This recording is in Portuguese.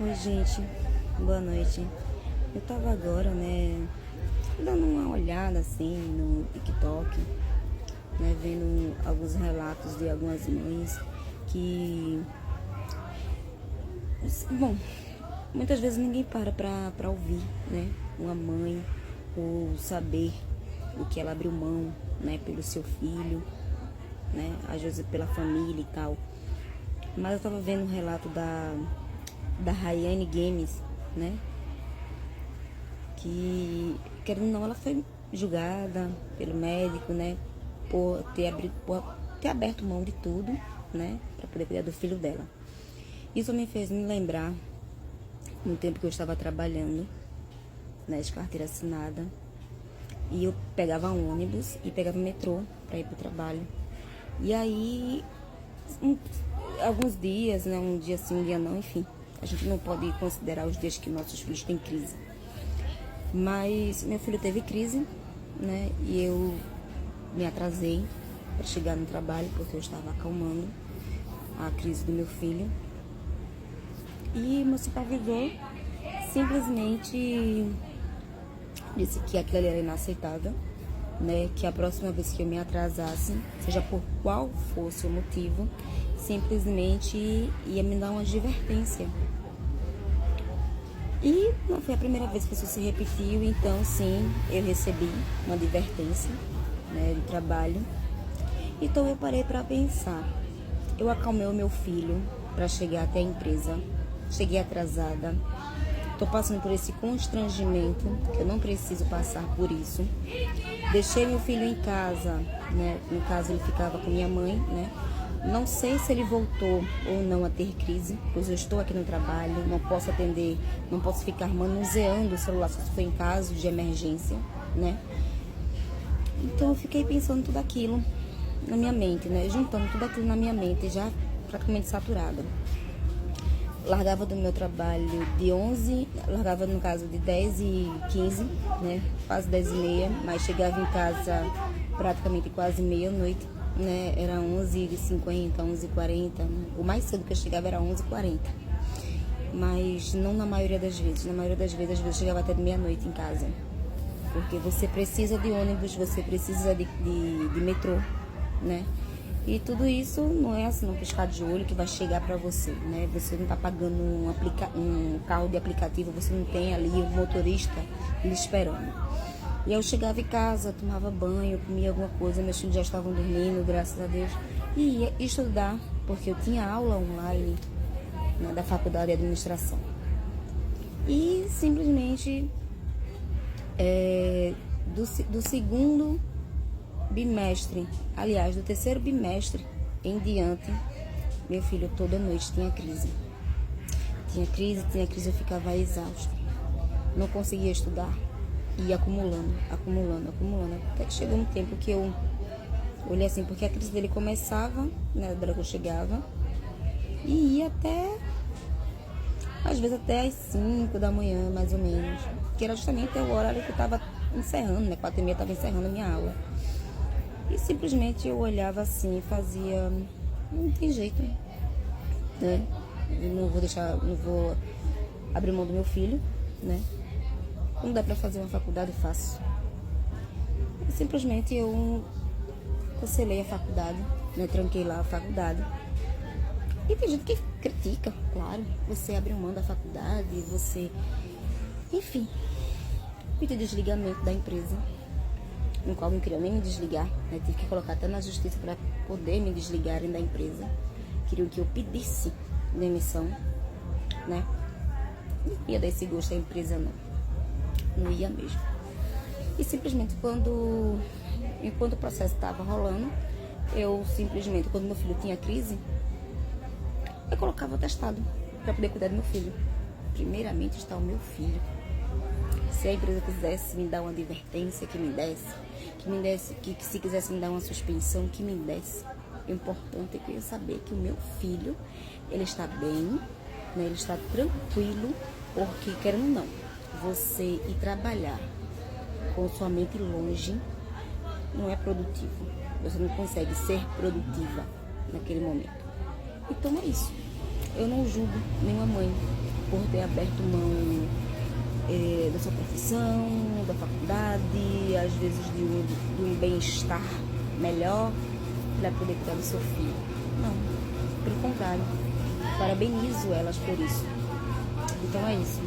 Oi, gente, boa noite. Eu tava agora, dando uma olhada assim no TikTok, vendo alguns relatos de algumas mães que, bom, muitas vezes ninguém pra ouvir, uma mãe ou saber o que ela abriu mão, pelo seu filho, às vezes pela família e tal. Mas eu tava vendo um relato da Rayane Games, que, querendo ou não, ela foi julgada pelo médico, por ter aberto mão de tudo, para poder cuidar do filho dela. Isso me fez me lembrar no tempo que eu estava trabalhando, de carteira assinada, e eu pegava ônibus e pegava metrô para ir pro trabalho. E aí, alguns dias, um dia sim, um dia não, enfim, a gente não pode considerar os dias que nossos filhos têm crise. Mas meu filho teve crise, e eu me atrasei para chegar no trabalho, porque eu estava acalmando a crise do meu filho. E meu supervisor simplesmente disse que aquilo ali era inaceitável, que a próxima vez que eu me atrasasse, seja por qual fosse o motivo, simplesmente ia me dar uma advertência. E não foi a primeira vez que isso se repetiu, então sim, eu recebi uma advertência, de trabalho. Então eu parei para pensar. Eu acalmei o meu filho para chegar até a empresa, cheguei atrasada, estou passando por esse constrangimento, que eu não preciso passar por isso. Deixei meu filho em casa, no caso ele ficava com minha mãe, Não sei se ele voltou ou não a ter crise, pois eu estou aqui no trabalho, não posso atender, não posso ficar manuseando o celular se for em caso de emergência, Então eu fiquei pensando tudo aquilo na minha mente, juntando tudo aquilo na minha mente, já praticamente saturada. Largava do meu trabalho largava no caso de 10h15, quase 10h30, mas chegava em casa praticamente quase meia-noite. Era 11h50, 11h40, o mais cedo que eu chegava era 11h40, mas não na maioria das vezes. Na maioria das vezes, às vezes eu chegava até meia-noite em casa, porque você precisa de ônibus, você precisa de metrô, e tudo isso não é assim, um piscar de olho que vai chegar para você, Você não está pagando um carro de aplicativo, você não tem ali um motorista lhe esperando. E eu chegava em casa, tomava banho, comia alguma coisa, meus filhos já estavam dormindo, graças a Deus. E ia estudar, porque eu tinha aula online, da faculdade de administração. E simplesmente, do segundo bimestre, aliás, do terceiro bimestre em diante, meu filho toda noite tinha crise. Tinha crise, eu ficava exausta. Não conseguia estudar. E acumulando. Até que chegou um tempo que eu olhei assim, porque a crise dele começava, na hora que eu chegava, e ia até, às vezes até às 5 da manhã, mais ou menos. Que era justamente o horário que eu estava encerrando, 4h30 estava encerrando a minha aula. E simplesmente eu olhava assim e fazia, não tem jeito, Eu não vou abrir mão do meu filho, Não dá pra fazer uma faculdade, faço. E simplesmente eu cancelei a faculdade, tranquei lá a faculdade. E tem gente que critica, claro. Você abre mão da faculdade, enfim. Pedi desligamento da empresa, no qual não queria nem me desligar, Tive que colocar até na justiça para poder me desligarem da empresa. Queriam que eu pedisse demissão, Não ia dar esse gosto à empresa, não ia mesmo. E simplesmente enquanto o processo estava rolando, quando meu filho tinha crise, eu colocava o atestado para poder cuidar do meu filho. Primeiramente está o meu filho. Se a empresa quisesse me dar uma advertência, que me desse, que se quisesse me dar uma suspensão, que me desse. O importante é que eu saber que o meu filho, ele está bem, ele está tranquilo, porque querendo ou não, você ir trabalhar com sua mente longe não é produtivo. Você não consegue ser produtiva naquele momento. Então é isso. Eu não julgo nenhuma mãe por ter aberto mão da sua profissão, da faculdade, às vezes de um bem-estar melhor para poder cuidar do seu filho. Não, pelo contrário, parabenizo elas por isso. Então é isso.